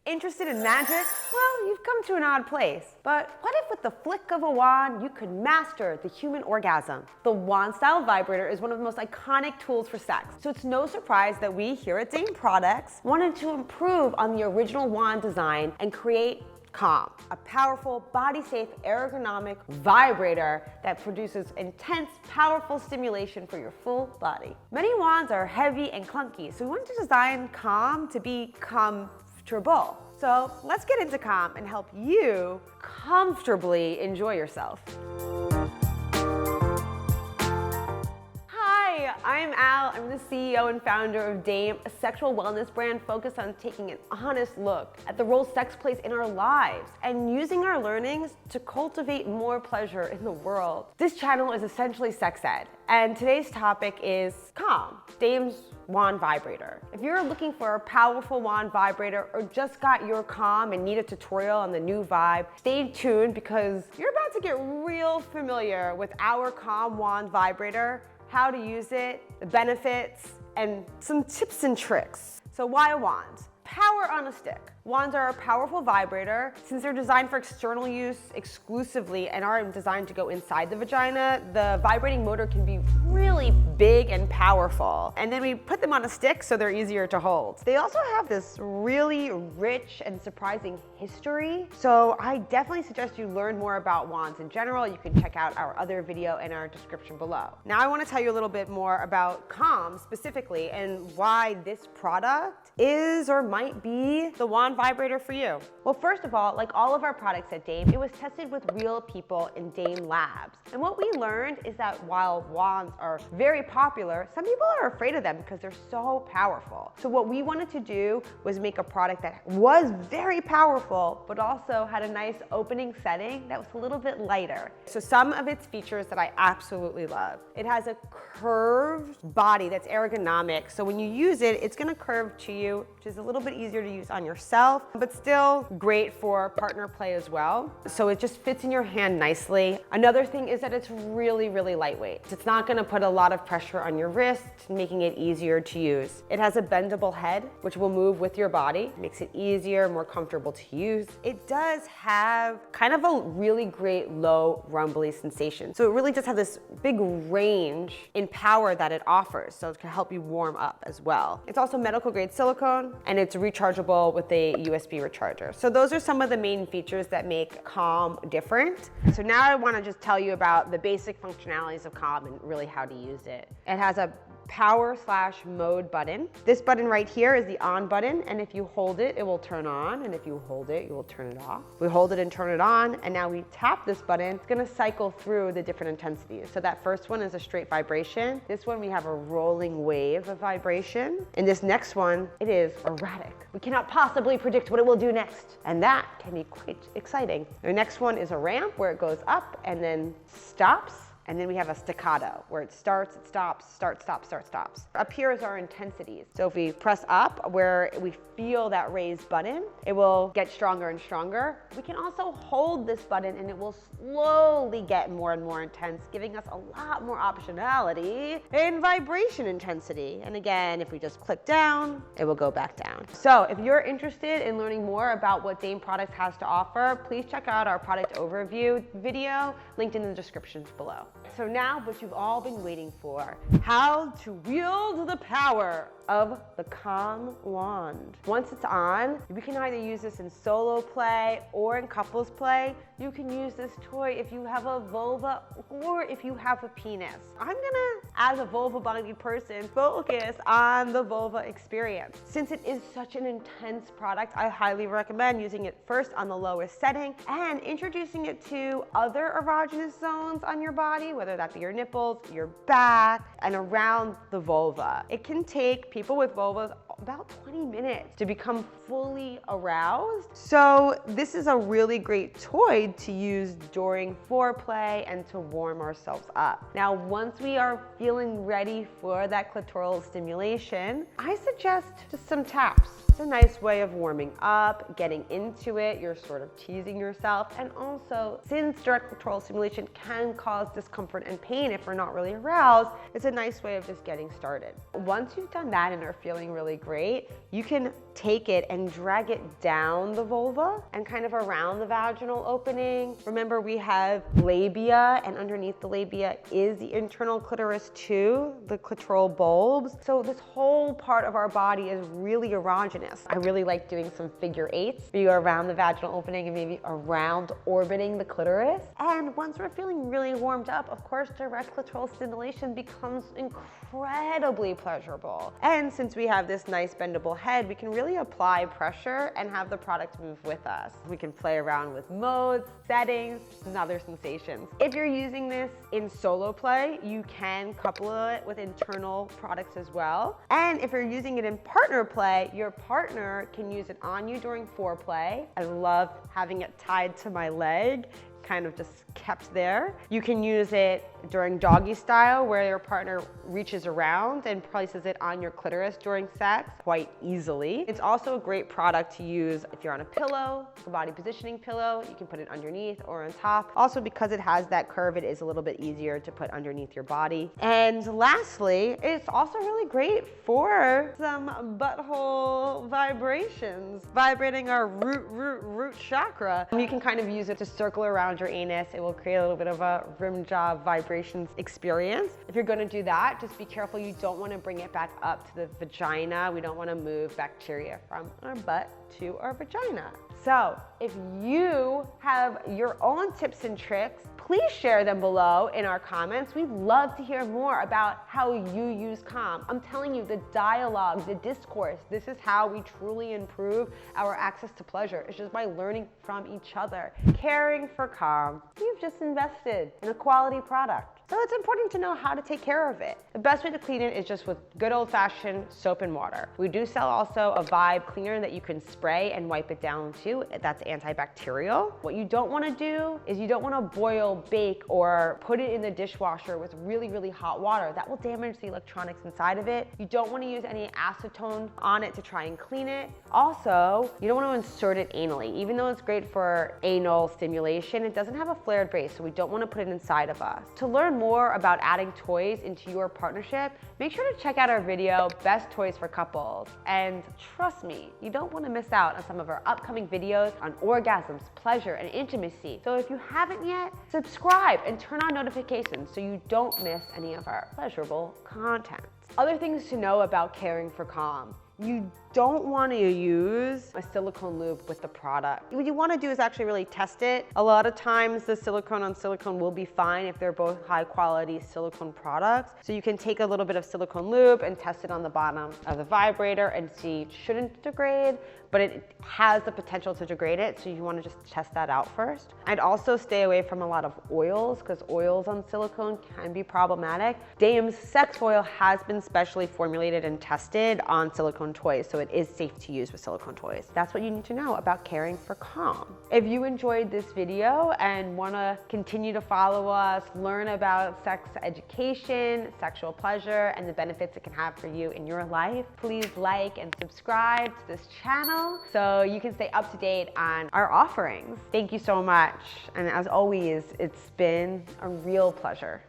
Interested in magic? Well, you've come to an odd place. But what if with the flick of a wand, you could master the human orgasm? The wand-style vibrator is one of the most iconic tools for sex. So it's no surprise that we here at Dame Products wanted to improve on the original wand design and create Com, a powerful, body-safe, ergonomic vibrator that produces intense, powerful stimulation for your full body. Many wands are heavy and clunky, so we wanted to design Com to be comfortable. So let's get into Com and help you comfortably enjoy yourself. Hi, I'm Al. I'm the CEO and founder of Dame, a sexual wellness brand focused on taking an honest look at the role sex plays in our lives and using our learnings to cultivate more pleasure in the world. This channel is essentially sex ed, and today's topic is Com, Dame's Wand Vibrator. If you're looking for a powerful wand vibrator or just got your Com and need a tutorial on the new vibe, stay tuned because you're about to get real familiar with our Com wand vibrator, how to use it, the benefits, and some tips and tricks. So why a wand? Power on a stick. Wands are a powerful vibrator. Since they're designed for external use exclusively and aren't designed to go inside the vagina, the vibrating motor can be really big and powerful. And then we put them on a stick so they're easier to hold. They also have this really rich and surprising history. So I definitely suggest you learn more about wands in general. You can check out our other video in our description below. Now I want to tell you a little bit more about Com specifically and why this product is or might be the wand vibrator for you. Well, first of all, like all of our products at Dame, it was tested with real people in Dame labs. And what we learned is that while wands are very popular, some people are afraid of them because they're so powerful. So what we wanted to do was make a product that was very powerful, but also had a nice opening setting that was a little bit lighter. So some of its features that I absolutely love. It has a curved body that's ergonomic. So when you use it, it's gonna curve to you, which is a little bit easier to use on yourself, but still great for partner play as well. So it just fits in your hand nicely. Another thing is that it's really, really lightweight. It's not gonna put a lot of pressure on your wrist, making it easier to use. It has a bendable head, which will move with your body. Makes it easier, more comfortable to use. It does have kind of a really great low rumbly sensation. So it really does have this big range in power that it offers. So it can help you warm up as well. It's also medical grade silicone and it's rechargeable with a USB recharger. So those are some of the main features that make Com different. So now I want to just tell you about the basic functionalities of Com and really how to use it. It has a power/mode button. This button right here is the on button, and if you hold it, it will turn on, and if you hold it, you will turn it off. We hold it and turn it on, and now we tap this button. It's gonna cycle through the different intensities. So that first one is a straight vibration. This one we have a rolling wave of vibration. And this next one, it is erratic. We cannot possibly predict what it will do next, and that can be quite exciting. The next one is a ramp where it goes up and then stops. And then we have a staccato where it starts, it stops, start, stop, start, stops. Up here is our intensities. So if we press up where we feel that raised button, it will get stronger and stronger. We can also hold this button and it will slowly get more and more intense, giving us a lot more optionality in vibration intensity. And again, if we just click down, it will go back down. So if you're interested in learning more about what Dame Products has to offer, please check out our product overview video linked in the descriptions below. So now what you've all been waiting for, how to wield the power of the Com wand. Once it's on, we can either use this in solo play or in couples play. You can use this toy if you have a vulva or if you have a penis. I'm gonna, as a vulva-bodied person, focus on the vulva experience. Since it is such an intense product, I highly recommend using it first on the lowest setting and introducing it to other erogenous zones on your body, whether that be your nipples, your back, and around the vulva. It can take people with vulvas about 20 minutes to become fully aroused. So this is a really great toy to use during foreplay and to warm ourselves up. Now, once we are feeling ready for that clitoral stimulation, I suggest just some taps. It's a nice way of warming up, getting into it, you're sort of teasing yourself, and also, since direct clitoral stimulation can cause discomfort and pain if we're not really aroused, it's a nice way of just getting started. Once you've done that and are feeling really great, you can take it and drag it down the vulva and kind of around the vaginal opening. Remember, we have labia, and underneath the labia is the internal clitoris too, the clitoral bulbs. So this whole part of our body is really erogenous. I really like doing some figure eights where you go around the vaginal opening and maybe around orbiting the clitoris. And once we're feeling really warmed up, of course, direct clitoral stimulation becomes incredibly pleasurable. And since we have this nice bendable head, we can really apply pressure and have the product move with us. We can play around with modes, settings, and other sensations. If you're using this in solo play, you can couple it with internal products as well. And if you're using it in partner play, your partner can use it on you during foreplay. I love having it tied to my leg, kind of just kept there. You can use it during doggy style where your partner reaches around and places it on your clitoris during sex quite easily. It's also a great product to use if you're on a pillow, a body positioning pillow. You can put it underneath or on top. Also, because it has that curve, it is a little bit easier to put underneath your body. And lastly, it's also really great for some butthole vibrations, vibrating our root chakra. You can kind of use it to circle around your anus. It will create a little bit of a rim job vibrations experience. If you're going to do that, just be careful. You don't want to bring it back up to the vagina. We don't want to move bacteria from our butt to our vagina. So if you have your own tips and tricks, please share them below in our comments. We'd love to hear more about how you use Com. I'm telling you, the dialogue, the discourse, this is how we truly improve our access to pleasure. It's just by learning from each other. Caring for Com, you've just invested in a quality product. So it's important to know how to take care of it. The best way to clean it is just with good old-fashioned soap and water. We do sell also a Vibe cleaner that you can spray and wipe it down too. That's antibacterial. What you don't want to do is you don't want to boil, bake, or put it in the dishwasher with really, really hot water. That will damage the electronics inside of it. You don't want to use any acetone on it to try and clean it. Also, you don't want to insert it anally. Even though it's great for anal stimulation, it doesn't have a flared base, so we don't want to put it inside of us. To learn more about adding toys into your partnership, make sure to check out our video, Best Toys for Couples. And trust me, you don't want to miss out on some of our upcoming videos on orgasms, pleasure, and intimacy. So if you haven't yet, subscribe and turn on notifications so you don't miss any of our pleasurable content. Other things to know about caring for Com. You don't want to use a silicone lube with the product. What you want to do is actually really test it. A lot of times the silicone on silicone will be fine if they're both high quality silicone products. So you can take a little bit of silicone lube and test it on the bottom of the vibrator and see it shouldn't degrade, but it has the potential to degrade it. So you want to just test that out first. I'd also stay away from a lot of oils because oils on silicone can be problematic. Dame's sex oil has been specially formulated and tested on silicone toys, so it is safe to use with silicone toys. That's what you need to know about caring for Com. If you enjoyed this video and want to continue to follow us, learn about sex education, sexual pleasure, and the benefits it can have for you in your life, please like and subscribe to this channel so you can stay up to date on our offerings. Thank you so much. And as always, it's been a real pleasure.